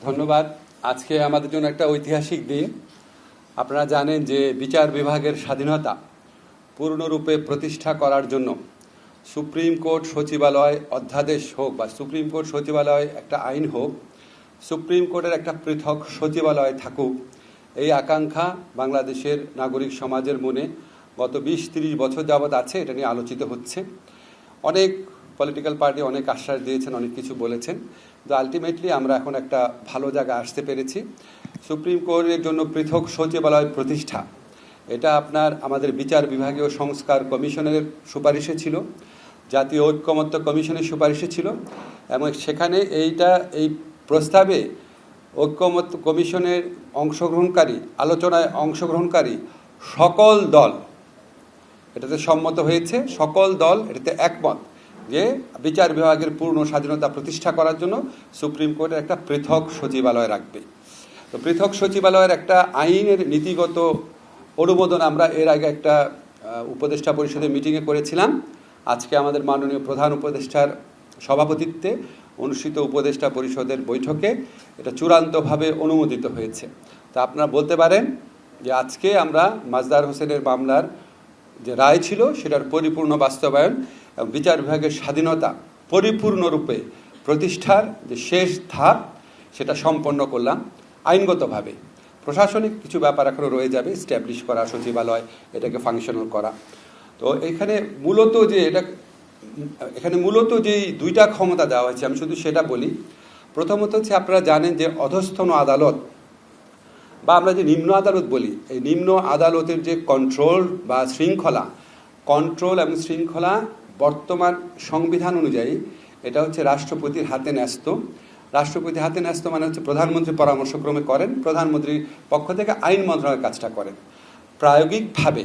ধন্যবাদ। আজকে আমাদের জন্য একটা ঐতিহাসিক দিন। আপনারা জানেন যে বিচার বিভাগের স্বাধীনতা পূর্ণরূপে প্রতিষ্ঠা করার জন্য সুপ্রিম কোর্ট সচিবালয় অধ্যাদেশ হোক বা সুপ্রিম কোর্ট সচিবালয় একটা আইন হোক, সুপ্রিম কোর্টের একটা পৃথক সচিবালয় থাকুক, এই আকাঙ্ক্ষা বাংলাদেশের নাগরিক সমাজের মনে গত 20-30 বছর যাবৎ আছে। এটা নিয়ে আলোচিত হচ্ছে। অনেক পলিটিক্যাল পার্টি অনেক আশ্বাস দিয়েছেন, অনেক কিছু বলেছেন, কিন্তু আলটিমেটলি আমরা এখন একটা ভালো জায়গায় আসতে পেরেছি। সুপ্রিম কোর্টের জন্য পৃথক সচিবালয় প্রতিষ্ঠা, এটা আমাদের বিচার বিভাগীয় সংস্কার কমিশনের সুপারিশে ছিল, জাতীয় ঐক্যমত্য কমিশনের সুপারিশে ছিল, এবং সেখানে এই প্রস্তাবে ঐক্যমত্য কমিশনের আলোচনায় অংশগ্রহণকারী সকল দল এটাতে সম্মত হয়েছে। সকল দল এটাতে একমত যে বিচার বিভাগের পূর্ণ স্বাধীনতা প্রতিষ্ঠা করার জন্য সুপ্রিম কোর্টের একটা পৃথক সচিবালয় রাখবে। তো পৃথক সচিবালয়ের একটা আইনের নীতিগত অনুমোদন আমরা এর আগে একটা উপদেষ্টা পরিষদের মিটিংয়ে করেছিলাম। আজকে আমাদের মাননীয় প্রধান উপদেষ্টার সভাপতিত্বে অনুষ্ঠিত উপদেষ্টা পরিষদের বৈঠকে এটা চূড়ান্তভাবে অনুমোদিত হয়েছে। তা আপনারা বলতে পারেন যে আজকে আমরা মাজদার হোসেনের মামলার যে রায় ছিল সেটার পরিপূর্ণ বাস্তবায়ন এবং বিচার বিভাগের স্বাধীনতা পরিপূর্ণরূপে প্রতিষ্ঠার যে শেষ ধাপ সেটা সম্পন্ন করলাম আইনগতভাবে। প্রশাসনিক কিছু ব্যাপার এখনও রয়ে যাবে, স্ট্যাবলিশ করা সচিবালয়, এটাকে ফাংশনাল করা। তো এখানে মূলত যেই দুইটা ক্ষমতা দেওয়া হয়েছে আমি শুধু সেটা বলি। প্রথমত হচ্ছে আপনারা জানেন যে অধস্থন আদালত বা আমরা যে নিম্ন আদালত বলি, এই নিম্ন আদালতের যে কন্ট্রোল এবং শৃঙ্খলা বর্তমান সংবিধান অনুযায়ী এটা হচ্ছে রাষ্ট্রপতির হাতে ন্যস্ত। রাষ্ট্রপতির হাতে ন্যস্ত মানে হচ্ছে প্রধানমন্ত্রী পরামর্শক্রমে করেন, প্রধানমন্ত্রীর পক্ষ থেকে আইন মন্ত্রণালয়ের কাজটা করেন। প্রায়োগিকভাবে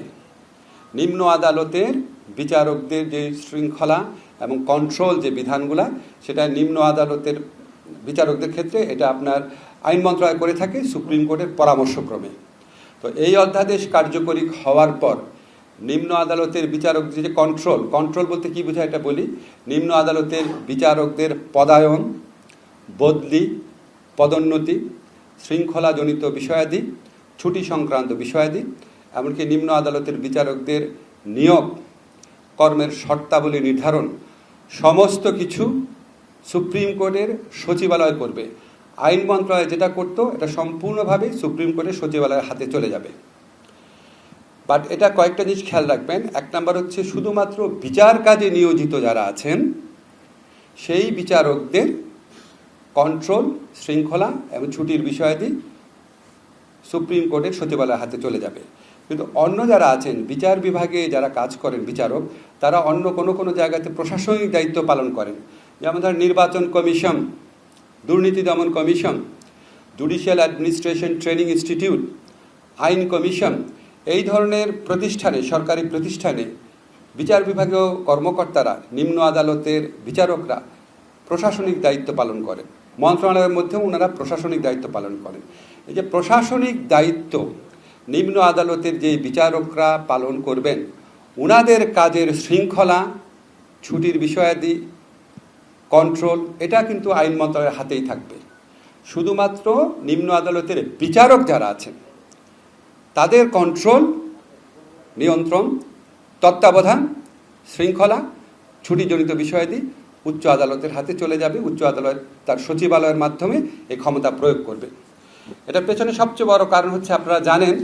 নিম্ন আদালতের বিচারকদের যে শৃঙ্খলা এবং কন্ট্রোল যে বিধানগুলা, সেটা নিম্ন আদালতের বিচারকদের ক্ষেত্রে এটা আপনার আইন মন্ত্রণালয় করে থাকে সুপ্রিম কোর্টের পরামর্শক্রমে। তো এই অধ্যাদেশ কার্যকরী হওয়ার পর নিম্ন আদালতের বিচারকদের যে কন্ট্রোল বলতে কী বোঝায় এটা বলি। নিম্ন আদালতের বিচারকদের পদায়ন, বদলি, পদোন্নতি, শৃঙ্খলাজনিত বিষয়াদি, ছুটি সংক্রান্ত বিষয়াদি, এমনকি নিম্ন আদালতের বিচারকদের নিয়োগ, কর্মের শর্তাবলী নির্ধারণ, সমস্ত কিছু সুপ্রিম কোর্টের সচিবালয় করবে। আইন মন্ত্রণালয় যেটা করতো এটা সম্পূর্ণভাবে সুপ্রিম কোর্টের সচিবালয়ের হাতে চলে যাবে। বাট এটা কয়েকটা জিনিস খেয়াল রাখবেন। এক নাম্বার হচ্ছে শুধুমাত্র বিচার কাজে নিয়োজিত যারা আছেন সেই বিচারকদের কন্ট্রোল, শৃঙ্খলা এবং ছুটির বিষয়াদি সুপ্রিম কোর্টের সচিবালয়ের হাতে চলে যাবে। কিন্তু অন্য যারা আছেন বিচার বিভাগে যারা কাজ করেন বিচারক, তারা অন্য কোনো জায়গাতে প্রশাসনিক দায়িত্ব পালন করেন। যেমন ধর নির্বাচন কমিশন, দুর্নীতি দমন commission, judicial administration training institute, আইন কমিশন, এই ধরনের প্রতিষ্ঠানে, সরকারি প্রতিষ্ঠানে বিচার বিভাগীয় কর্মকর্তারা, নিম্ন আদালতের বিচারকরা প্রশাসনিক দায়িত্ব পালন করেন। মন্ত্রণালয়ের মধ্যেও ওনারা প্রশাসনিক দায়িত্ব পালন করেন। এই যে প্রশাসনিক দায়িত্ব নিম্ন আদালতের যে বিচারকরা পালন করবেন, ওনাদের কাজের শৃঙ্খলা, ছুটির বিষয়াদি, কন্ট্রোল, এটা কিন্তু আইন মন্ত্রণালয়ের হাতেই থাকবে। শুধুমাত্র নিম্ন আদালতের বিচারক যারা আছেন তাদের কন্ট্রোল, নিয়ন্ত্রণ, তত্ত্বাবধান, শৃঙ্খলা, ছুটিজনিত বিষয়াদি উচ্চ আদালতের হাতে চলে যাবে। উচ্চ আদালত তার সচিবালয়ের মাধ্যমে এই ক্ষমতা প্রয়োগ করবে। এটার পেছনে সবচেয়ে বড় কারণ হচ্ছে আপনারা জানেন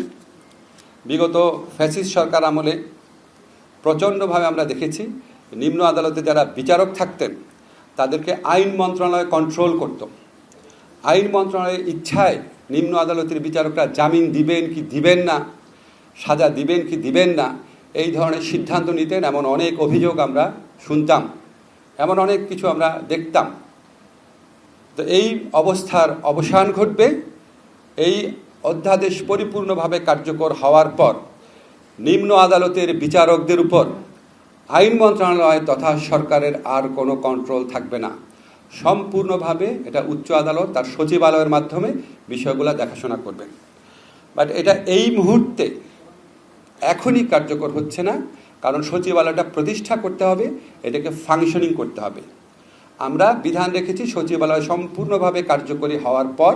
বিগত ফ্যাসিস্ট সরকার আমলে প্রচণ্ডভাবে আমরা দেখেছি নিম্ন আদালতে যারা বিচারক থাকতেন তাদেরকে আইন মন্ত্রণালয় কন্ট্রোল করত। আইন মন্ত্রণালয়ের ইচ্ছায় নিম্ন আদালতের বিচারকরা জামিন দিবেন কি দিবেন না, সাজা দিবেন কি দিবেন না, এই ধরনের সিদ্ধান্ত নিতেন। এমন অনেক অভিযোগ আমরা শুনতাম, এমন অনেক কিছু আমরা দেখতাম। তো এই অবস্থার অবসান ঘটবে এই অধ্যাদেশ পরিপূর্ণভাবে কার্যকর হওয়ার পর। নিম্ন আদালতের বিচারকদের উপর আইন মন্ত্রণালয় তথা সরকারের আর কোনো কন্ট্রোল থাকবে না। সম্পূর্ণভাবে এটা উচ্চ আদালত তার সচিবালয়ের মাধ্যমে বিষয়গুলো দেখাশোনা করবেন। বাট এটা এই মুহূর্তে এখনই কার্যকর হচ্ছে না, কারণ সচিবালয়টা প্রতিষ্ঠা করতে হবে, এটাকে ফাংশনিং করতে হবে। আমরা বিধান রেখেছি সচিবালয় সম্পূর্ণভাবে কার্যকরী হওয়ার পর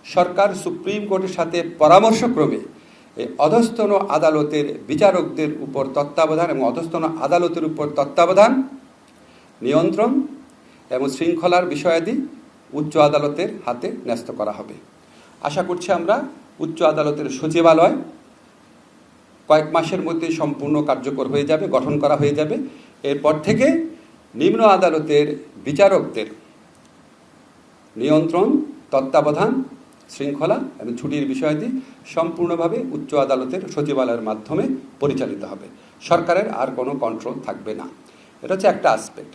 সরকার সুপ্রিম কোর্টের সাথে পরামর্শক্রমে এই অধস্তন আদালতের বিচারকদের উপর তত্ত্বাবধান এবং অধস্তন আদালতের উপর তত্ত্বাবধান, নিয়ন্ত্রণ এবং শৃঙ্খলার বিষয়াদি উচ্চ আদালতের হাতে ন্যস্ত করা হবে। আশা করছি আমরা উচ্চ আদালতের সচিবালয় কয়েক মাসের মধ্যে সম্পূর্ণ কার্যকর হয়ে যাবে, গঠন করা হয়ে যাবে। এরপর থেকে নিম্ন আদালতের বিচারকদের নিয়ন্ত্রণ, তত্ত্বাবধান, শৃঙ্খলা এবং ছুটির বিষয়াদি সম্পূর্ণভাবে উচ্চ আদালতের সচিবালয়ের মাধ্যমে পরিচালিত হবে। সরকারের আর কোনো কন্ট্রোল থাকবে না। এটা হচ্ছে একটা আসপেক্ট।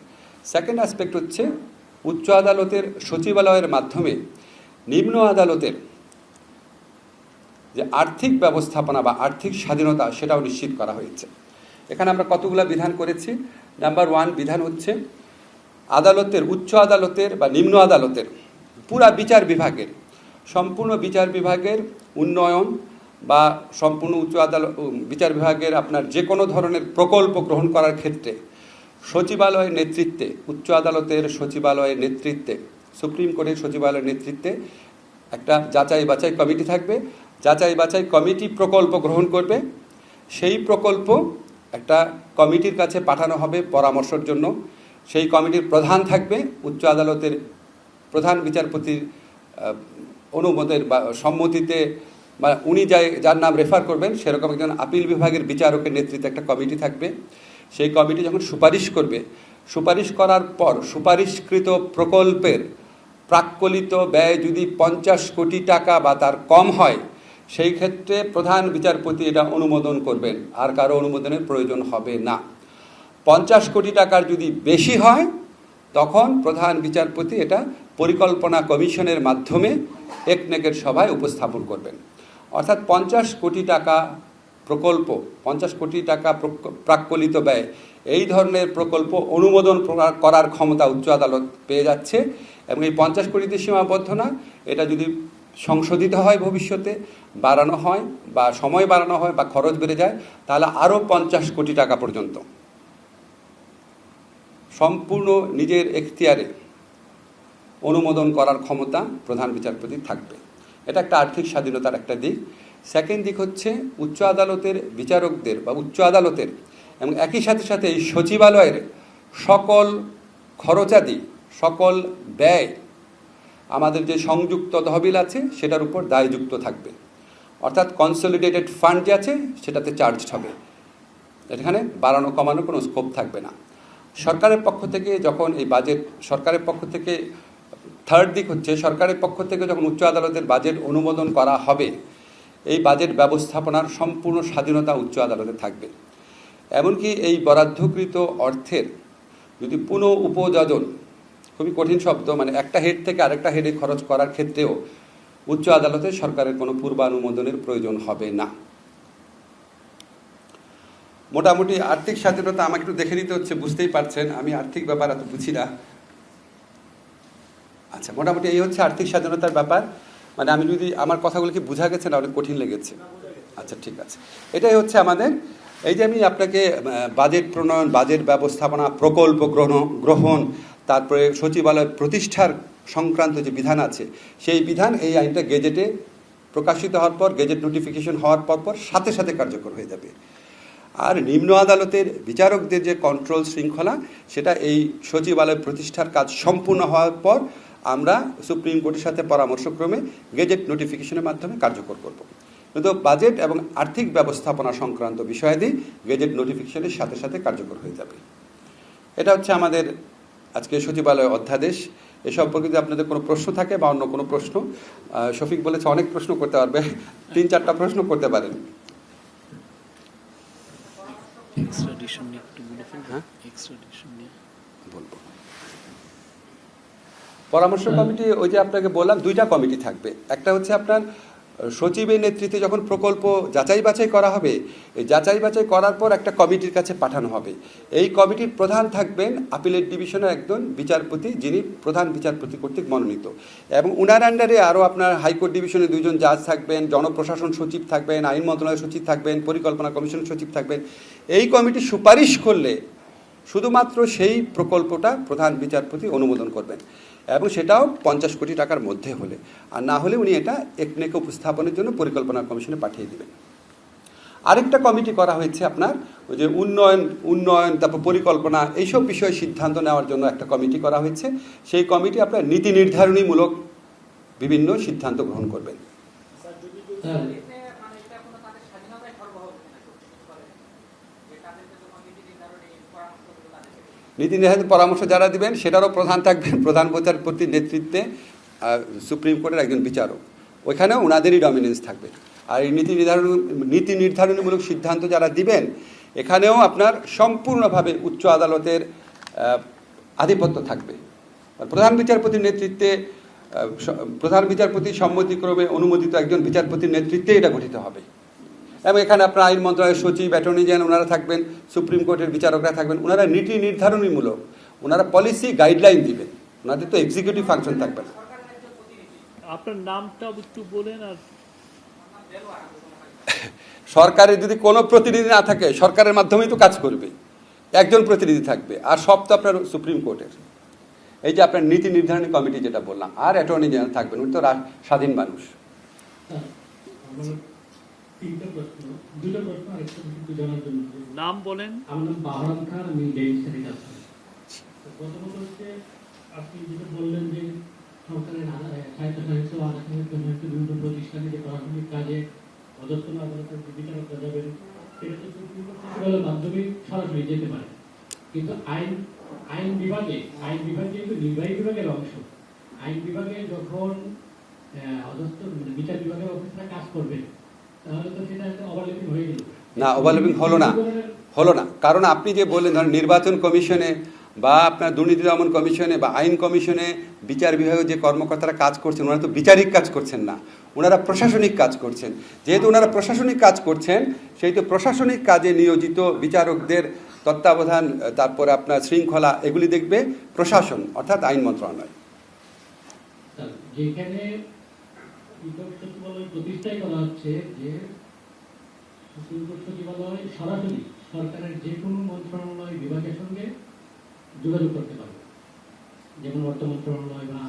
সেকেন্ড আসপেক্ট হচ্ছে উচ্চ আদালতের সচিবালয়ের মাধ্যমে নিম্ন আদালতের যে আর্থিক ব্যবস্থাপনা বা আর্থিক স্বাধীনতা সেটাও নিশ্চিত করা হয়েছে। এখানে আমরা কতগুলো বিধান করেছি। নাম্বার 1 বিধান হচ্ছে আদালতের, উচ্চ আদালতের বা নিম্ন আদালতের পুরা বিচার বিভাগের, সম্পূর্ণ বিচার বিভাগের উন্নয়ন বা সম্পূর্ণ উচ্চ আদালত বিচার বিভাগের আপনার যে কোনো ধরনের প্রকল্প গ্রহণ করার ক্ষেত্রে সচিবালয়ের নেতৃত্বে, উচ্চ আদালতের সচিবালয়ের নেতৃত্বে, সুপ্রিম কোর্টের সচিবালয়ের নেতৃত্বে একটা যাচাই বাছাই কমিটি থাকবে। যাচাই বাছাই কমিটি প্রকল্প গ্রহণ করবে। সেই প্রকল্প একটা কমিটির কাছে পাঠানো হবে পরামর্শের জন্য। সেই কমিটির প্রধান থাকবে উচ্চ আদালতের প্রধান বিচারপতির অনুমোদন বা সম্মতিতে, বা উনি যার নাম রেফার করবেন সেরকম একজন আপিল বিভাগের বিচারকের নেতৃত্বে একটা কমিটি থাকবে। সেই কমিটি যখন সুপারিশ করবে, সুপারিশ করার পর সুপারিশকৃত প্রকল্পের প্রাক্কলিত ব্যয় যদি 50 কোটি টাকা বা তার কম হয়, সেই ক্ষেত্রে প্রধান বিচারপতি এটা অনুমোদন করবেন, আর কারো অনুমোদনের প্রয়োজন হবে না। 50 কোটি টাকার যদি বেশি হয় তখন প্রধান বিচারপতি এটা পরিকল্পনা কমিশনের মাধ্যমে একনেকের সভায় উপস্থাপন করবেন। অর্থাৎ 50 কোটি টাকা প্রকল্প, 50 কোটি টাকা প্রাক্কলিত ব্যয়, এই ধরনের প্রকল্প অনুমোদন করার ক্ষমতা উচ্চ আদালত পেয়ে যাচ্ছে। এবং এই 50 কোটিতে সীমাবদ্ধ না, এটা যদি সংশোধিত হয়, ভবিষ্যতে বাড়ানো হয় বা সময় বাড়ানো হয় বা খরচ বেড়ে যায়, তাহলে আরও 50 কোটি টাকা পর্যন্ত সম্পূর্ণ নিজের এখতিয়ারে অনুমোদন করার ক্ষমতা প্রধান বিচারপতি থাকবে। এটা একটা আর্থিক স্বাধীনতার একটা দিক। সেকেন্ড দিক হচ্ছে উচ্চ আদালতের বিচারকদের বা উচ্চ আদালতের এবং একই সাথে সাথে এই সচিবালয়ের সকল খরচাদি, সকল ব্যয় আমাদের যে সংযুক্ত তহবিল আছে সেটার উপর দায়যুক্ত থাকবে। অর্থাৎ কনসলিডেটেড ফান্ড যে আছে সেটাতে চার্জ হবে। এখানে বাড়ানো কমানোর কোনো স্কোপ থাকবে না। সরকারের পক্ষ থেকে যখন এই বাজেট, সরকারের পক্ষ থেকে থার্ড দিক হচ্ছে সরকারের পক্ষ থেকে যখন উচ্চ আদালতের বাজেট অনুমোদন করা হবে, এই বাজেট ব্যবস্থাপনার সম্পূর্ণ স্বাধীনতা উচ্চ আদালতে থাকবে। এমনকি এই বরাদ্দকৃত অর্থের যদি পুনঃ উপযোজন, খুবই কঠিন শব্দ, মানে একটা হেড থেকে আরেকটা হেডে খরচ করার ক্ষেত্রেও উচ্চ আদালতে সরকারের কোনো পূর্বানুমোদনের প্রয়োজন হবে না। মোটামুটি আর্থিক স্বাধীনতা আমাকে একটু দেখে নিতে হচ্ছে, বুঝতেই পারছেন আমি আর্থিক ব্যাপার এত বুঝি না। আচ্ছা, মোটামুটি এই হচ্ছে আর্থিক স্বাধীনতার ব্যাপার। মানে আমি যদি আমার কথাগুলো কি বোঝা গেছে না অনেক কঠিন লেগেছে? আচ্ছা, ঠিক আছে। এটাই হচ্ছে আমাদের, এই যে আমি আপনাকে বাজেট প্রণয়ন, বাজেট ব্যবস্থাপনা, প্রকল্প গ্রহণ, তারপরে সচিবালয় প্রতিষ্ঠার সংক্রান্ত যে বিধান আছে, সেই বিধান এই আইনটা গেজেটে প্রকাশিত হওয়ার পর, গেজেট নোটিফিকেশন হওয়ার পর সাথে সাথে কার্যকর হয়ে যাবে। আর নিম্ন আদালতের বিচারকদের যে কন্ট্রোল শৃঙ্খলা, সেটা এই সচিবালয় প্রতিষ্ঠার কাজ সম্পূর্ণ হওয়ার পর আমরা সুপ্রিম কোর্টের সাথে পরামর্শক্রমে গেজেট নোটিফিকেশনের মাধ্যমে কার্যকর করব। কিন্তু বাজেট এবং আর্থিক ব্যবস্থাপনা সংক্রান্ত বিষয়াদি গেজেট নোটিফিকেশনের সাথে সাথে কার্যকর হয়ে যাবে। এটা হচ্ছে আমাদের আজকে সচিবালয় অধ্যাদেশ। এ সম্পর্কে যদি আপনাদের কোনো প্রশ্ন থাকে বা অন্য কোনো প্রশ্ন, শফিক বলেছে অনেক প্রশ্ন করতে পারবে, 3-4টা প্রশ্ন করতে পারেন। বলবো পরামর্শ কমিটি, ওই যে আপনাকে বললাম 2টা কমিটি থাকবে। একটা হচ্ছে আপনার সচিবের নেতৃত্বে যখন প্রকল্প যাচাই বাছাই করা হবে, এই যাচাই বাছাই করার পর একটা কমিটির কাছে পাঠানো হবে। এই কমিটির প্রধান থাকবেন আপিলেট ডিভিশনের একজন বিচারপতি, যিনি প্রধান বিচারপতি কর্তৃক মনোনীত, এবং উনার আন্ডারে আরও আপনার হাইকোর্ট ডিভিশনের 2জন জাজ থাকবেন, জনপ্রশাসন সচিব থাকবেন, আইন মন্ত্রণালয়ের সচিব থাকবেন, পরিকল্পনা কমিশনের সচিব থাকবেন। এই কমিটি সুপারিশ করলে শুধুমাত্র সেই প্রকল্পটা প্রধান বিচারপতি অনুমোদন করবেন, এবং সেটাও 50 কোটি টাকার মধ্যে হলে, আর না হলে উনি এটা একনেকে উপস্থাপনের জন্য পরিকল্পনা কমিশনে পাঠিয়ে দেবেন। আরেকটা কমিটি করা হয়েছে আপনার, ওই যে উন্নয়ন তারপর পরিকল্পনা এইসব বিষয়ে সিদ্ধান্ত নেওয়ার জন্য একটা কমিটি করা হয়েছে। সেই কমিটি আপনার নীতি নির্ধারণীমূলক বিভিন্ন সিদ্ধান্ত গ্রহণ করবেন। নীতি নির্ধারণী পরামর্শ যারা দিবেন সেটারও প্রধান থাকবেন প্রধান বিচারপতির নেতৃত্বে সুপ্রিম কোর্টের একজন বিচারক, ওইখানেও ওনাদেরই ডমিনেন্স থাকবে। আর এই নীতি নির্ধারণীমূলক সিদ্ধান্ত যারা দিবেন এখানেও আপনার সম্পূর্ণভাবে উচ্চ আদালতের আধিপত্য থাকবে। প্রধান বিচারপতির নেতৃত্বে প্রধান বিচারপতির সম্মতিক্রমে অনুমোদিত একজন বিচারপতির নেতৃত্বে এটা গঠিত হবে, এবং এখানে আপনার আইন মন্ত্রণালয়ের সচিব, অ্যাটর্নি জেনারেল ওনারা থাকবেন, সুপ্রিম কোর্টের বিচারকরা থাকবেন। ওনারা নীতি নির্ধারণীমূলক, ওনারা পলিসি গাইডলাইন দিবেন, ওনাদের তো এক্সিকিউটিভ ফাংশন থাকবে না। আপনার নামটা একটু বলেন। আর সরকারের যদি কোনো প্রতিনিধি না থাকে সরকারের মাধ্যমেই তো কাজ করবে, একজন প্রতিনিধি থাকবে, আর সব তো আপনার সুপ্রিম কোর্টের। এই যে আপনার নীতি নির্ধারণী কমিটি যেটা বললাম, আর অ্যাটর্নি জেনারেল থাকবেন, উনি তো স্বাধীন মানুষ। নাম বলেন। আমার নাম বাহরাম খান, আমি ডেইলি কাজ করি। প্রথমত হচ্ছে আপনি যেটা বললেন যে সরকারের স্বায়ত্তশাসিত বিভিন্ন প্রতিষ্ঠানে যে প্রশাসনিক কাজে অধস্তন আদালতের বিচারকরা যাবেন, এটা তো সুপ্রিম কোর্ট সচিবালয়ের মাধ্যমে সরাসরি যেতে পারে। কিন্তু আইন বিভাগে যেহেতু নির্বাহী বিভাগের অংশ, আইন বিভাগে যখন বিচার বিভাগের অফিসরা কাজ করবে তাহলে তো সেটা একটা ওভারল্যাপিং হয়ে গেল। না, ওভারল্যাপিং হলো না, কারণ আপনি যে বললেন ধরেন নির্বাচন কমিশনে বা আপনার দুর্নীতি দমন কমিশনে বা আইন কমিশনে বিচার বিভাগে যে কর্মকর্তারা কাজ করছেন ওনারা তো বিচারিক কাজ করছেন না, ওনারা প্রশাসনিক কাজ করছেন। যেহেতু ওনারা প্রশাসনিক কাজ করছেন, সেই তো প্রশাসনিক কাজে নিয়োজিত বিচারকদের তত্ত্বাবধান, তারপরে আপনার শৃঙ্খলা, এগুলি দেখবে প্রশাসন অর্থাৎ আইন মন্ত্রণালয়। যেখানে সচিবালয় প্রতিষ্ঠাই করা হচ্ছে যে সুপ্রিম কোর্ট সচিবালয় সরাসরি সরকারের যে কোনো মন্ত্রণালয় বিভাগের সঙ্গে যোগাযোগ করতে পারবে, যেমন অর্থ মন্ত্রণালয় বা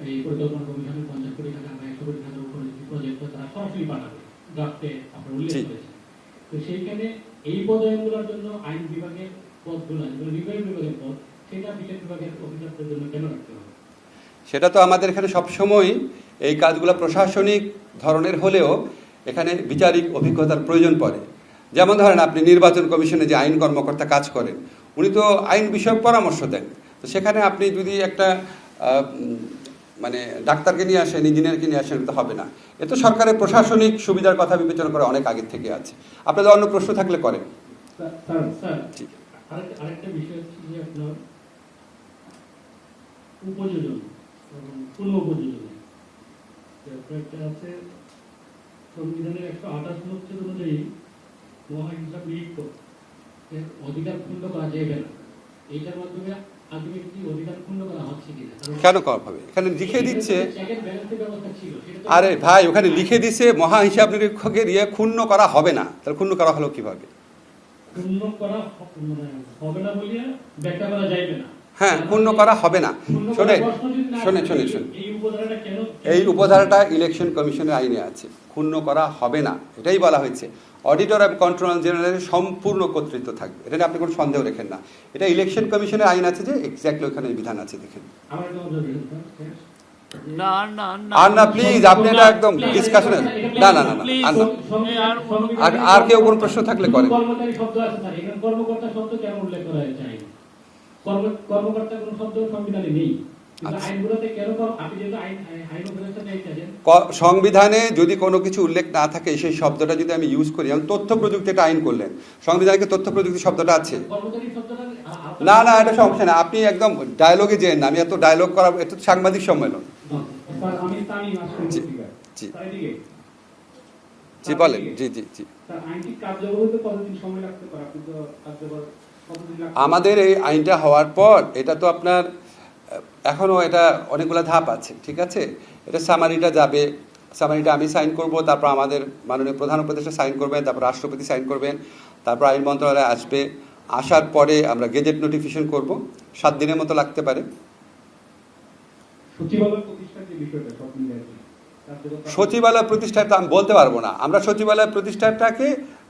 এই পরিকল্পনা কমিশনের 50 কোটি টাকা বা 100 কোটি টাকার উপরে যে প্রজেক্ট তারা সরাসরি পাঠাবে, ড্রাফটে আপনার উল্লেখ করেছে। তো সেইখানে এই পদগুলোর জন্য আইন বিভাগের পদগুলো, যেগুলো নির্বাহী বিভাগের পদ, সেটা বিচার বিভাগের অফিসারদের জন্য কেন রাখতে হবে? সেটা তো আমাদের এখানে সবসময় এই কাজগুলো প্রশাসনিক ধরনের হলেও এখানে বিচারিক অভিজ্ঞতার প্রয়োজন পড়ে। যেমন ধরেন আপনি নির্বাচন কমিশনে যে আইন কর্মকর্তা কাজ করেন, উনি তো আইন বিষয়ক পরামর্শ দেন। তো সেখানে আপনি যদি একটা মানে ডাক্তারকে নিয়ে আসেন, ইঞ্জিনিয়ারকে নিয়ে আসেন, তো হবে না। এ তো সরকারের প্রশাসনিক সুবিধার কথা বিবেচনা করে অনেক আগের থেকে আছে। আপনাদের অন্য প্রশ্ন থাকলে করেন। আরেকটা বিষয় হচ্ছে যে আপনার উপযোজন পুনঃ উপযোজন একটা আছে সংবিধানের 128 অনুচ্ছেদ অনুযায়ী মহাহিসাব লিখিত অধিকার ক্ষুণ্ণ করা যাবে না। এইটার মাধ্যমে আলটিমেটলি অধিকার ক্ষুণ্ণ করা হচ্ছে কিনা? কেন করা হবে? এখানে লিখে দিচ্ছে, আরে ভাই ওখানে লিখে দিচ্ছে মহা হিসাব নিরীক্ষকের ক্ষুণ্ণ করা হবে না। তাহলে ক্ষুণ্ণ করা হলো কিভাবে? ক্ষুণ্ণ করা হবে না বলিয়া ব্যাখ্যা করা যাবে না। হ্যাঁ, ক্ষুণ্ণ করা হবে না। শোনেন, এই উপধারাটা ইলেকশন কমিশনের আইনে আছে, ক্ষুণ্ণ করা হবে না, এটাই বলা হয়েছে। অডিটর এবং কন্ট্রোলার জেনারেলের সম্পূর্ণ কর্তৃত্ব থাকবে, এটা নিয়ে আপনি কোনো সন্দেহ রেখেন না। এটা ইলেকশন কমিশনের আইন আছে, যে এক্স্যাক্টলি ওখানে বিধান আছে, দেখেন। আর না প্লিজ, আপনি এটা একদম ডিসকাশনে না না না আর কেউ কোনো প্রশ্ন থাকলে করেন। কর্মচারী শব্দ আছে স্যার, এখানে কর্মকর্তা শব্দ কেন উল্লেখ করা হয়েছে? কর্মকর্তা কোনো শব্দ সংবিধানে নেই। সংবিধানে যদি কোনো কিছু উল্লেখ না থাকে, সেই শব্দটা যদি আমি ইউজ করি, যেমন তথ্য প্রযুক্তি একটা আইন করলেন, সংবিধানে তথ্য প্রযুক্তি শব্দটা আছে? না না, এটা সমস্যা না, আপনি একদম ডায়লগে যেন না, আমি এত ডায়লগ করা, এটা সাংবাদিক সম্মেলন। জি বলেন। জি জি জি, আমাদের এই আইনটা হওয়ার পর এটা তো আপনার এখনও এটা অনেকগুলো ধাপ আছে, ঠিক আছে? এটা সামারিটা যাবে, সামারিটা আমি সাইন করব, তারপর আমাদের মাননীয় প্রধান উপদেষ্টা সাইন করবেন, তারপর রাষ্ট্রপতি সাইন করবেন, তারপর আইন মন্ত্রণালয়ে আসবে, আসার পরে আমরা গেজেট নোটিফিকেশন করব, 7 দিনের মতো লাগতে পারে। সচিবালয় প্রতিষ্ঠার যে বিষয়টা সব মিলে আর কি, কার্যকর সচিবালয় প্রতিষ্ঠাটা আমি বলতে পারবো না। আমরা সচিবালয় প্রতিষ্ঠাটাকে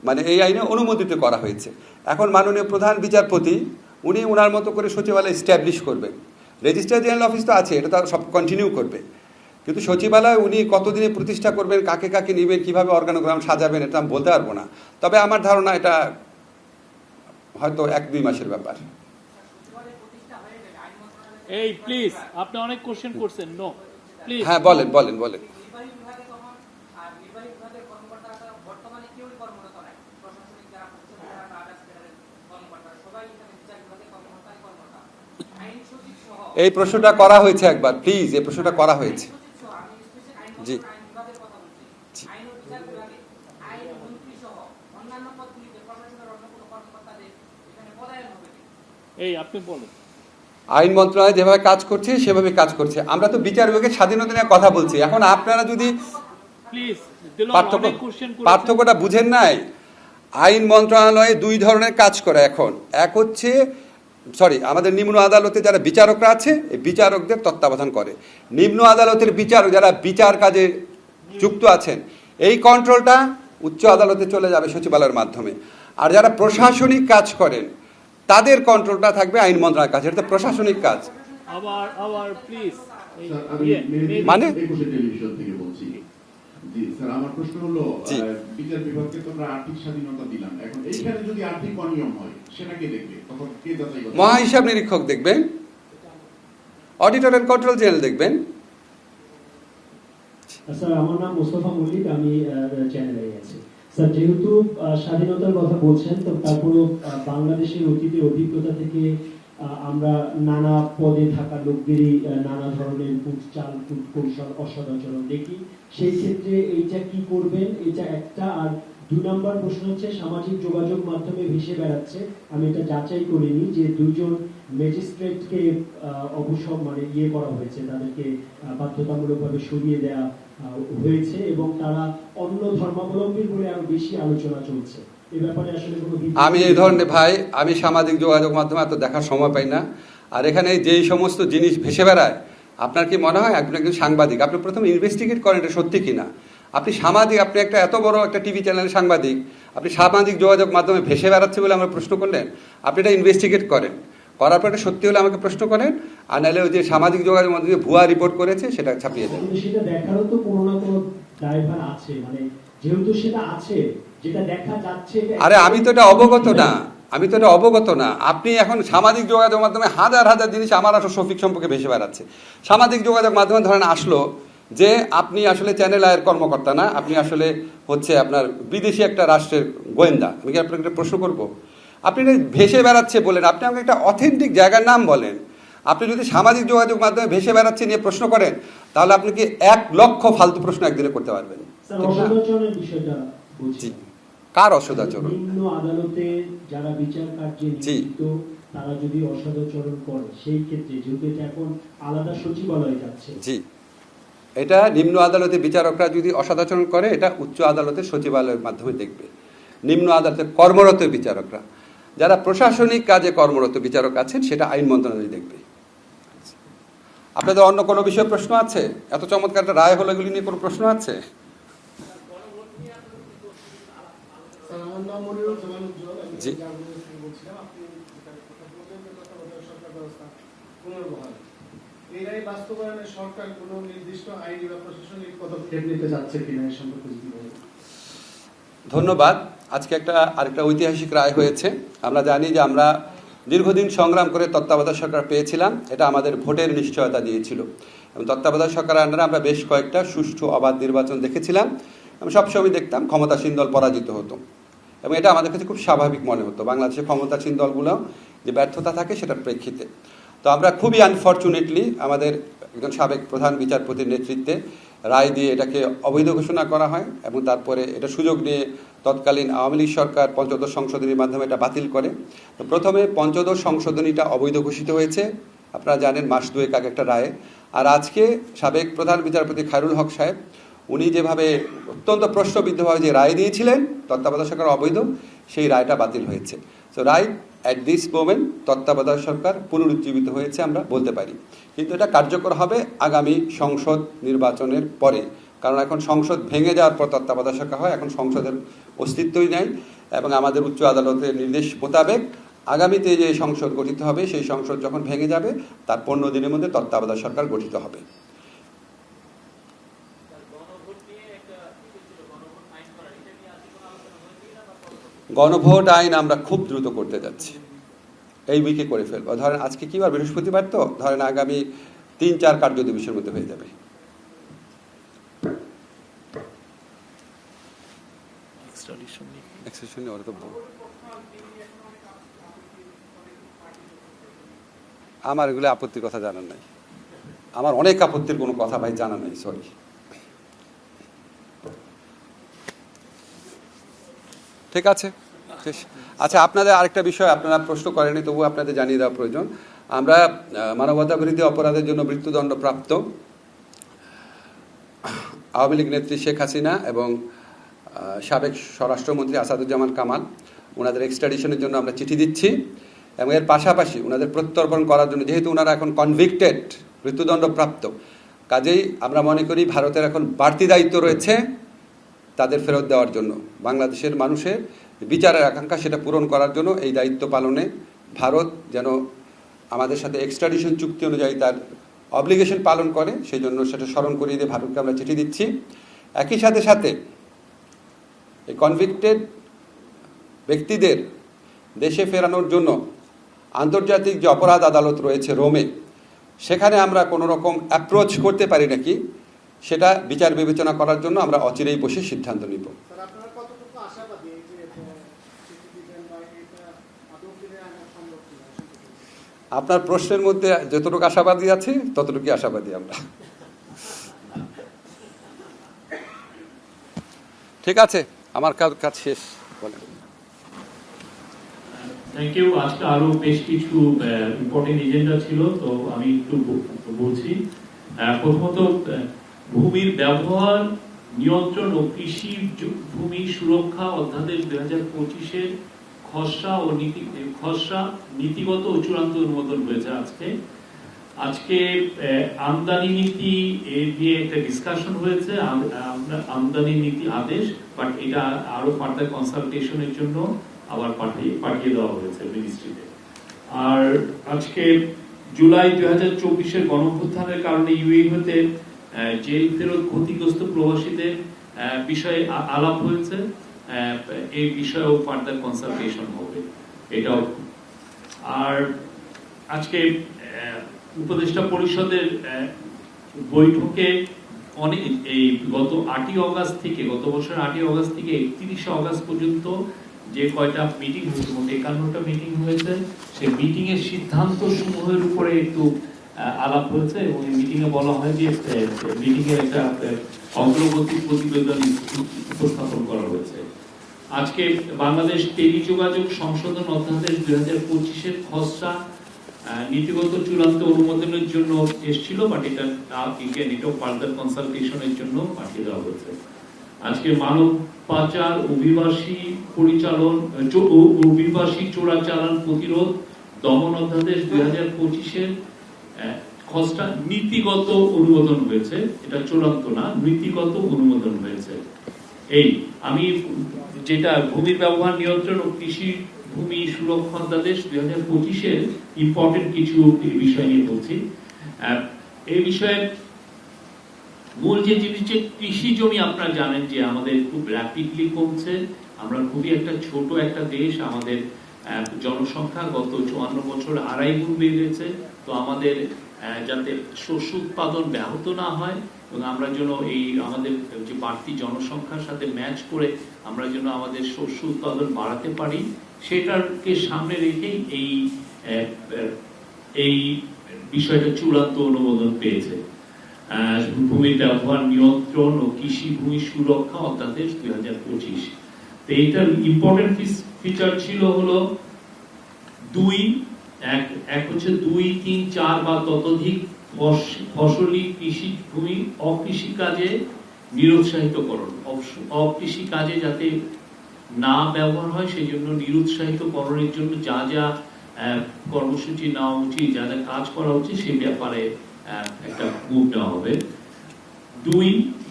মানে এই আইনে অনুমোদিত করা হয়েছে। এখন মাননীয় প্রধান বিচারপতি উনি ওনার মতো করে সচিবালয় স্ট্যাবলিশ করবেন। রেজিস্ট্রার জেনারেল অফিস তো আছে, এটা তো সব কন্টিনিউ করবে, কিন্তু সচিবালয় উনি কতদিনে প্রতিষ্ঠা করবেন, কাকে কাকে নেবেন, কীভাবে অর্গানোগ্রাম সাজাবেন, এটা আমি বলতে পারবো না। তবে আমার ধারণা এটা হয়তো 1-2 মাসের ব্যাপার। এই প্লিজ, আপনি অনেক কোশ্চেন করছেন, নো প্লিজ। হ্যাঁ বলেন বলেন বলেন। নির্বাহী বিভাগে তখন আর নির্বাহী বিভাগের কর্মকর্তারা তো বর্তমানে কেউই কর্মরত নাই। প্রশাসনিক যারা প্রশাসনিক যারা কাজ ফেডারেল কর্মকর্তারা সবাই এখানে বিচার বিভাগের কর্মকর্তাই কর্মকর্তা। আইন সচিব সহ এই প্রশ্নটা করা হয়েছে একবার, প্লিজ, এই প্রশ্নটা করা হয়েছে। আইন সচিব সহ আমি স্পেশাল আইন জি। আইন বিভাগের কথা বলছি। আইন ও বিচার বিভাগে আইন মন্ত্রী সহ অন্যান্য পদগুলিতে প্রশাসনের অন্য কোনো কর্মকর্তাদের এখানে পদায়ন হবে কি? এই আপনি বলেন। আইন মন্ত্রণালয় যেভাবে কাজ করছে সেভাবে কাজ করছে। আমরা তো বিচার বিভাগের স্বাধীনতা নিয়ে কথা বলছি। এখন আপনারা যদি প্লিজ, দিলওয়ার পার্থক্য অনেক কোশ্চেন করেছেন। পার্থক্যটা বুঝেন নাই, আইন মন্ত্রণালয়ে 2 ধরনের কাজ করে এখন। এক হচ্ছে আমাদের নিম্ন আদালতে যারা বিচারকরা আছে, এই বিচারকদের তত্ত্বাবধান করে। নিম্ন আদালতের বিচারক যারা বিচার কাজে যুক্ত আছেন, এই কন্ট্রোলটা উচ্চ আদালতে চলে যাবে সচিবালয়ের মাধ্যমে। আর যারা প্রশাসনিক কাজ করেন তাদের কন্ট্রোলটা থাকবে আইন মন্ত্রণালয়ের কাছে। এটা তো প্রশাসনিক কাজ। আবার প্লিজ, স্যার, আমি মানে? 21 টেলিভিশন থেকে বলছি। জি স্যার, আমার প্রশ্ন হলো, জি। বিচার বিভাগকে তো আমরা আর্থিক স্বাধীনতা দিলাম, এখন এইখানে যদি আর্থিক অনিয়ম হয় সেটা কে দেখবে? তখন কে যাচাই করবে? মহাহিসাব নিরীক্ষক দেখবেন, অডিটর অ্যান্ড কন্ট্রোল জেনারেল দেখবেন। স্যার, আমার নাম মোস্তফা মল্লিক, আমি চ্যানেলে আছি। স্যার, যেহেতু স্বাধীনতার কথা বলছেন, তো তারপরও বাংলাদেশের অতীতের অভিজ্ঞতা থেকে আমরা নানা পদে থাকা লোকদেরই নানা ধরনের চাল কৌশল অসদাচরণ দেখি। সেই ক্ষেত্রে এইটা কি করবেন, এটা একটা। আর 2 নম্বর প্রশ্ন হচ্ছে, সামাজিক যোগাযোগ মাধ্যমে ভেসে বেড়াচ্ছে, আমি এটা যাচাই করিনি, যে 2 জন ম্যাজিস্ট্রেটকে ইয়ে করা হয়েছে, তাদেরকে বাধ্যতামূলকভাবে সরিয়ে দেওয়া হয়েছে, এবং তারা অন্য ধর্মাবলম্বী বলে আরো বেশি আলোচনা চলছে। এই ব্যাপারে আসলে কোনো আমি এই ধরনের আমি সামাজিক যোগাযোগ মাধ্যমে এত দেখার সময় পাই না। আর এখানে যেই সমস্ত জিনিস ভেসে বেড়ায়, আপনার কি মনে হয় আপনি একজন সাংবাদিক, আপনি প্রথমে ইনভেস্টিগেট করেন এটা সত্যি কিনা। আপনি সামাজিক, আপনি একটা এত বড় একটা টিভি চ্যানেলের সাংবাদিক, আপনি সামাজিক যোগাযোগ মাধ্যমে ভেসে বেড়াচ্ছে বলে আমরা প্রশ্ন করলেন। আপনি এটা ইনভেস্টিগেট করেন, করার পর এটা সত্যি হলে আমাকে প্রশ্ন করেন, আর নাহলে ওই যে সামাজিক যোগাযোগ মাধ্যমে ভুয়া রিপোর্ট করেছে সেটা ছাপিয়ে দেন। কিন্তু সেটা দেখারও তো কোনো না কোনো দায়ভার আছে, মানে যেহেতু সেটা আছে, যেটা দেখা যাচ্ছে। আরে আমি তো এটা অবগত না, আপনি এখন সামাজিক যোগাযোগ মাধ্যমে হাজার হাজার জিনিস আমার আসলে শফিক সম্পর্কে ভেসে বেড়াচ্ছে। সামাজিক যোগাযোগ মাধ্যমে ধরেন আসলো যে আপনি আসলে চ্যানেল আয়ের কর্মকর্তা না, আপনি আসলে হচ্ছে আপনার বিদেশি একটা রাষ্ট্রের গোয়েন্দা। আমি কি আপনাকে একটা প্রশ্ন করব? আপনি ভেসে বেড়াচ্ছে বলেন, আপনি আমাকে একটা অথেন্টিক জায়গার নাম বলেন। আপনি যদি সামাজিক যোগাযোগ মাধ্যমে ভেসে বেড়াচ্ছে নিয়ে প্রশ্ন করেন, তাহলে আপনি কি 1 লক্ষ ফালতু প্রশ্ন একদিনে করতে পারবেন। স্যার, অসদাচরণের বিষয়টা বলছি। কার অসদাচরণ? নিম্ন আদালতে যারা বিচার কার্যে নিযুক্ত, তারা যদি অসদাচরণ করে, সেই ক্ষেত্রে যেহেতু এটা এখন আলাদা সচিবালয়ে যাচ্ছে। জি, এটা নিম্ন আদালতে বিচারকরা যদি অসদাচরণ করে, এটা উচ্চ আদালতের সচিবালয়ের মাধ্যমে দেখবে। নিম্ন আদালতে কর্মরত বিচারকরা, যারা প্রশাসনিক কাজে কর্মরত বিচারক আছেন, সেটা আইন মন্ত্রণালয় দেখবে। আপনাদের অন্য কোনো বিষয়ে প্রশ্ন আছে? এত চমৎকার একটা রায় হলো, এগুলি নিয়ে কোনো প্রশ্ন আছে? জি। এই রায় বাস্তবায়নে সরকার কোনো নির্দিষ্ট আইনি বা প্রশাসনিক পদক্ষেপ নিতে যাচ্ছে কিনা এই সম্পর্কে যদি বলেন। ধন্যবাদ। আজকে আরেকটা ঐতিহাসিক রায় হয়েছে। আমরা জানি যে আমরা দীর্ঘদিন সংগ্রাম করে তত্ত্বাবধায়ক সরকার পেয়েছিলাম, এটা আমাদের ভোটের নিশ্চয়তা দিয়েছিল। এবং তত্ত্বাবধায়ক সরকারের আন্ডারে আমরা বেশ কয়েকটা সুষ্ঠু অবাধ নির্বাচন দেখেছিলাম, এবং সবসময় দেখতাম ক্ষমতাসীন দল পরাজিত হতো, এবং এটা আমাদের কাছে খুব স্বাভাবিক মনে হতো। বাংলাদেশের ক্ষমতাসীন দলগুলো যে ব্যর্থতা থাকে সেটার প্রেক্ষিতে। তো আমরা খুবই আনফর্চুনেটলি আমাদের একজন সাবেক প্রধান বিচারপতির নেতৃত্বে রায় দিয়ে এটাকে অবৈধ ঘোষণা করা হয়, এবং তারপরে এটা সুযোগ নিয়ে তৎকালীন আওয়ামী লীগ সরকার পঞ্চদশ সংশোধনীর মাধ্যমে এটা বাতিল করে। তো প্রথমে পঞ্চদশ সংশোধনীটা অবৈধ ঘোষিত হয়েছে, আপনারা জানেন, মাস 2 আগে একটা রায়ে। আর আজকে সাবেক প্রধান বিচারপতি খায়রুল হক সাহেব, উনি যেভাবে অত্যন্ত প্রশ্নবিদ্ধভাবে যে রায় দিয়েছিলেন তত্ত্বাবধায়ক সরকার অবৈধ, সেই রায়টা বাতিল হয়েছে। তো রায় অ্যাট দিস মোমেন্ট তত্ত্বাবধায়ক সরকার পুনরুজ্জীবিত হয়েছে আমরা বলতে পারি, কিন্তু এটা কার্যকর হবে আগামী সংসদ নির্বাচনের পরে, কারণ এখন সংসদ ভেঙে যাওয়ার পর তত্ত্বাবধায়ক সরকার হয়, এখন সংসদের অস্তিত্বই নাই এবং আমাদের উচ্চ আদালতের নির্দেশ মোতাবেক আগামীতে যে সংসদ গঠিত হবে সেই সংসদ যখন ভেঙে যাবে তার 15 দিনের মধ্যে তত্ত্বাবধায়ক সরকার গঠিত হবে। গণভোট আইন আমরা খুব দ্রুত করতে যাচ্ছি, এই উইকে করে ফেলবো। ধরেন আজকে কি বার, বৃহস্পতিবার, তো ধরেন আগামী 3-4 কার্য দিবসের মধ্যে হয়ে যাবে। Extradition নিয়ে ওরা তো আমার এগুলো আপত্তির কথা জানার নাই, আমার অনেক আপত্তির কোনো কথা ভাই জানা নাই, সরি। ঠিক আছে, আচ্ছা, আপনাদের আরেকটা বিষয় আপনারা প্রশ্ন করেনি, তবু আপনাদের জানিয়ে দেওয়া প্রয়োজন। আমরা মানবতা বিরোধী অপরাধের জন্য মৃত্যুদণ্ডপ্রাপ্ত আওয়ামী লীগ নেত্রী শেখ হাসিনা এবং সাবেক স্বরাষ্ট্রমন্ত্রী আসাদুজ্জামান কামাল, ওনাদের এক্সট্রাডিশনের জন্য আমরা চিঠি দিচ্ছি এবং এর পাশাপাশি ওনাদের প্রত্যর্পণ করার জন্য, যেহেতু ওনারা এখন কনভিক্টেড, মৃত্যুদণ্ডপ্রাপ্ত, কাজেই আমরা মনে করি ভারতের এখন বাড়তি দায়িত্ব রয়েছে তাদের ফেরত দেওয়ার জন্য। বাংলাদেশের মানুষের বিচারের আকাঙ্ক্ষা সেটা পূরণ করার জন্য এই দায়িত্ব পালনে ভারত যেন আমাদের সাথে এক্সট্রাডিশন চুক্তি অনুযায়ী তার অব্লিগেশন পালন করে, সেই জন্য সেটা স্মরণ করিয়ে দিয়ে ভারতকে আমরা চিঠি দিচ্ছি। একই সাথে এই কনভিক্টেড ব্যক্তিদের দেশে ফেরানোর জন্য আন্তর্জাতিক যে অপরাধ আদালত রয়েছে রোমে, সেখানে আমরা কোনো রকম অ্যাপ্রোচ করতে পারি নাকি সেটা বিচার বিবেচনা করার জন্য আমরা অচিরেই বসে সিদ্ধান্ত নিব। স্যার, আপনারা কতটুকু আশাবাদী এই যে চিঠি দিবেন বা এটা আদৌ ফিরে আনা সম্ভব কিনা? আপনার প্রশ্নের মধ্যে যতটুকু আশাবাদী আছে ততটুকু আশাবাদী আমরা। ঠিক আছে, আমার কাজ শেষ। বলেন। Thank you. আজকে আরো বেশ কিছু ইম্পর্টেন্ট এজেন্ডা ছিল, তো আমি একটু বলছি। প্রথমত, ভূমির ব্যবহার নিয়ন্ত্রণ ও কৃষি ভূমি সুরক্ষা অধ্যাদেশ 2025-এর খসড়া নীতিগত ও চূড়ান্ত অনুমোদন হয়েছে আজকে আমদানি নীতি নিয়ে একটা ডিসকাশন হয়েছে, আমদানি নীতি আদেশ, বাট এটা আরো ফার্দার কনসালটেশনের জন্য আবার পাঠিয়ে দেওয়া হয়েছে মিনিস্ট্রিতে। আর আজকে জুলাই 2024-এর গণঅভ্যুত্থানের কারণে ইউএই হতে জেল ফেরত ক্ষতিগ্রস্ত প্রবাসীদের বিষয়ে আলাপ হয়েছে, এই বিষয়েও ফার্দার কনসালটেশন হবে এটাও। আর আজকে উপদেষ্টা পরিষদের বৈঠকে এই গত 8ই অগাস্ট থেকে, গত বছর 8ই অগাস্ট থেকে 31শে অগাস্ট পর্যন্ত যে কয়টা মিটিং হয়েছে, মোট 51টা মিটিং হয়েছে, সেই মিটিং এর সিদ্ধান্ত সমূহের উপরে একটু আলাপ হয়েছে এবং এই মিটিং এ বলা হয় যে মিটিং এর একটা অগ্রগতি প্রতিবেদন উপস্থাপন করা হয়েছে। আজকে বাংলাদেশ টেলিযোগাযোগ সংশোধন অধ্যাদেশ 2025-এর খসড়া নীতিগত চূড়ান্ত অনুমোদনের জন্য এসেছিল, বাট এটা এটাও ফার্দার কনসালটেশনের জন্য পাঠিয়ে দেওয়া হয়েছে। আজকে মানব পাচার, অভিবাসী চোরাচালান প্রতিরোধ দমন অধ্যাদেশ 2025-এর খসড়া নীতিগত অনুমোদন হয়েছে, এটা চূড়ান্ত না, নীতিগত অনুমোদন হয়েছে। এই আমি যেটা ভূমির ব্যবহার নিয়ন্ত্রণ ও কৃষি ভূমি সুরক্ষা অধ্যাদেশ 2025-এর ইম্পর্টেন্ট কিছু বিষয় নিয়ে বলছি। এই বিষয়ে মূল যে জিনিস, যে কৃষি জমি আপনারা জানেন যে আমাদের খুব র্যাপিডলি কমছে, আমরা খুবই একটা ছোট একটা দেশ, আমাদের জনসংখ্যা গত 54 বছর 2.5 গুণ বেড়েছে। তো আমাদের যাতে শস্য উৎপাদন ব্যাহত না হয় এবং আমরা যেন এই আমাদের যে বাড়তি জনসংখ্যার সাথে ম্যাচ করে আমরা যেন আমাদের শস্য উৎপাদন বাড়াতে পারি, সেটাকে সামনে রেখেই এই বিষয়টা চূড়ান্ত অনুমোদন পেয়েছে। ভূমির ব্যবহার নিয়ন্ত্রণ ও কৃষি ভূমি সুরক্ষা অধ্যাদেশ 2025। তো এইটার ইম্পর্টেন্ট ফিচার ছিল হলো এক হচ্ছে 2, 3, 4 বা ততোধিক ফসলি কৃষি ভূমি অকৃষি কাজে নিরুৎসাহিতকরণ, অকৃষি কাজে যাতে না ব্যবহার হয় সেই জন্য নিরুৎসাহিতকরণের জন্য যা যা কর্মসূচি নেওয়া উচিত, যা যা কাজ করা উচিত সেই ব্যাপারে একটা মুভ নেওয়া হবে। 2,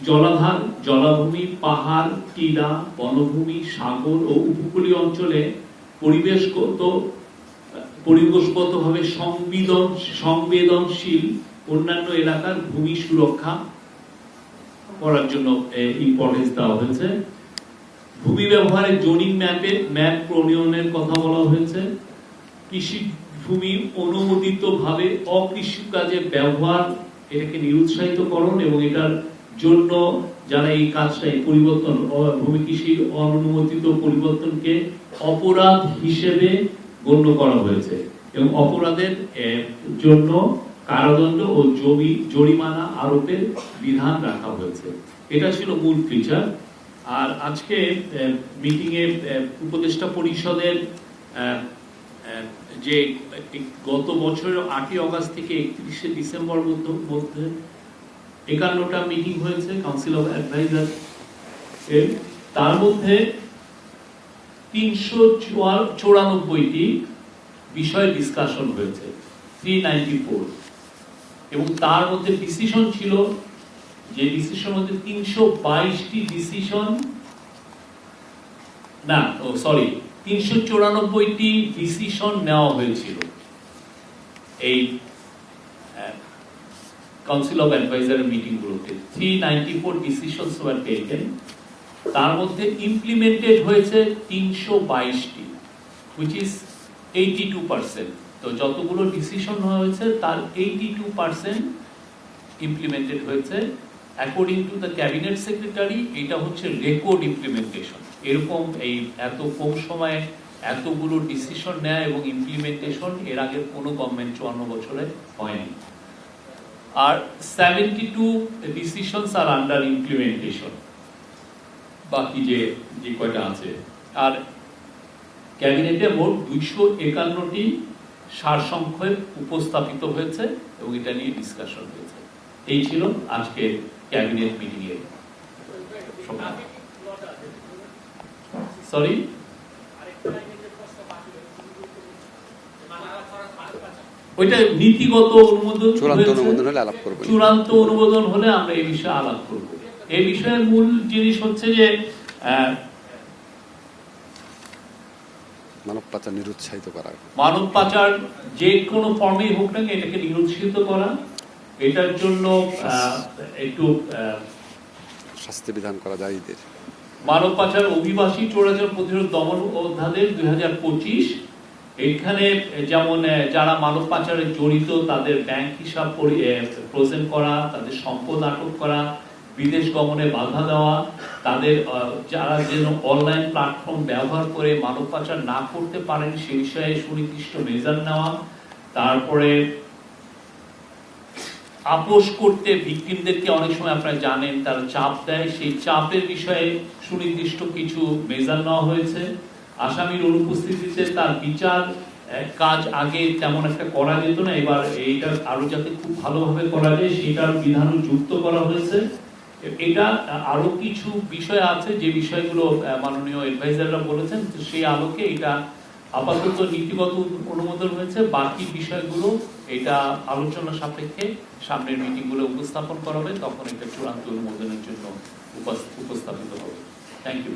জলাধার, জলাভূমি, পাহাড়, টিলা, বনভূমি, সাগর ও উপকূলীয় অঞ্চলে পরিবেশগতভাবে সংবেদনশীল অন্যান্য এলাকার ভূমি সুরক্ষা করার জন্য ইম্পর্টেন্স দেওয়া হয়েছে। ভূমি ব্যবহারে জোনিং ম্যাপ প্রণয়নের কথা বলা হয়েছে। কৃষি ভূমি অনুমোদিতভাবে অকৃষিকাজে ব্যবহার এটাকে নিরুৎসাহিতকরণ এবং এটার জন্য যারা এই কাজটা পরিবর্তন ভূমি কৃষির অনুমোদিত পরিবর্তনকে অপরাধ হিসেবে গণ্য করা হয়েছে এবং অপরাধের জন্য কারাদণ্ড ও জরিমানা আরোপের বিধান রাখা হয়েছে। এটা ছিল মূল ফিচার। আর আজকে মিটিং এ উপদেষ্টা পরিষদের যে গত বছরের 8ই অগাস্ট থেকে 31শে ডিসেম্বর মধ্যে 51টা মিটিং হয়েছে কাউন্সিল অফ অ্যাডভাইজার এর, তার মধ্যে 394টি বিষয় ডিসকাশন হয়েছে, 394, এবং তার মধ্যে ডিসিশন ছিল, যে ডিসিশন মধ্যে 322টি ডিসিশন, না সরি 394টি ডিসিশন নেওয়া হয়েছিল এই কাউন্সিল অফ অ্যাডভাইজারের মিটিং গুলোতে। 394 ডিসিশনস ওয়ার টেকেন, তার মধ্যে ইমপ্লিমেন্টেড হয়েছে 322টি, which is 82%। তো যতগুলো ডিসিশন হয়েছে তার 82% ইমপ্লিমেন্টেড হয়েছে according to the cabinet secretary. এটা হচ্ছে রেকর্ড ইমপ্লিমেন্টেশন। এরকম এই এত কম সময়ে এতগুলো ডিসিশন নেয় এবং ইমপ্লিমেন্টেশন এর আগে কোনো গভর্নমেন্ট 54 বছরে হয়নি। আর 72 ডিসিশনস আর আন্ডার ইমপ্লিমেন্টেশন, বাকি যে কয়টা আছে। আর ক্যাবিনেটে মোট 251টি সারসংক্ষেপ উপস্থাপিত হয়েছে এবং এটা নিয়ে ডিসকাশন হয়েছে। এই ছিল আজকে ক্যাবিনেট মিটিং এর। সরি, ওইটা নীতিগত অনুমোদন, চূড়ান্ত অনুমোদন হলে আলাপ করব। চূড়ান্ত অনুমোদন হলে আমরা এই বিষয়ে আলাপ করব। এই বিষয়ের মূল জিনিস হচ্ছে যে মানব পাচার নিরুৎসাহিত করা, মানব পাচার যে কোনো ফর্মেই হোক না এটাকে নিরুৎসাহিত করা, এটার জন্য একটু শাস্তি বিধান করা যায়। মানব পাচার অভিবাসী চোরাচার প্রতিরোধ দমন অধ্যাদেশ 2025, এখানে যেমন যারা মানব পাচারে জড়িত তাদের ব্যাংক হিসাব ফ্রোজেন করা, তাদের সম্পদ আটক করা, বিদেশ গমনে বাধা দেওয়া, তাদের যারা যেন অনলাইন প্ল্যাটফর্ম ব্যবহার করে মানব পাচার না করতে পারেন সে বিষয়ে সুনির্দিষ্ট মেজার নেওয়া, তারপরে আপোষ করতে ভিকটিমদেরকে অনেক সময় আপনারা জানেন তারা চাপ দেয়, সেই চাপের বিষয়ে সুনির্দিষ্ট কিছু মেজার নেওয়া হয়েছে। আসামির অনুপস্থিতিতে তার বিচার কাজ আগে তেমন একটা করা যেত না, এবার এইটা আরো যাতে খুব ভালোভাবে করা যায় সেটার বিধানও যুক্ত করা হয়েছে। এটা আরো কিছু বিষয় আছে যে বিষয়গুলো মাননীয় অ্যাডভাইজাররা বলেছেন, সেই আলোকে এটা আপাতত নীতিগত অনুমোদন হয়েছে। বাকি বিষয়গুলো এটা আলোচনা সাপেক্ষে সামনের মিটিং গুলো উপস্থাপন করা হবে, তখন এটা চূড়ান্ত অনুমোদনের জন্য উপস্থাপিত হবে। Thank you.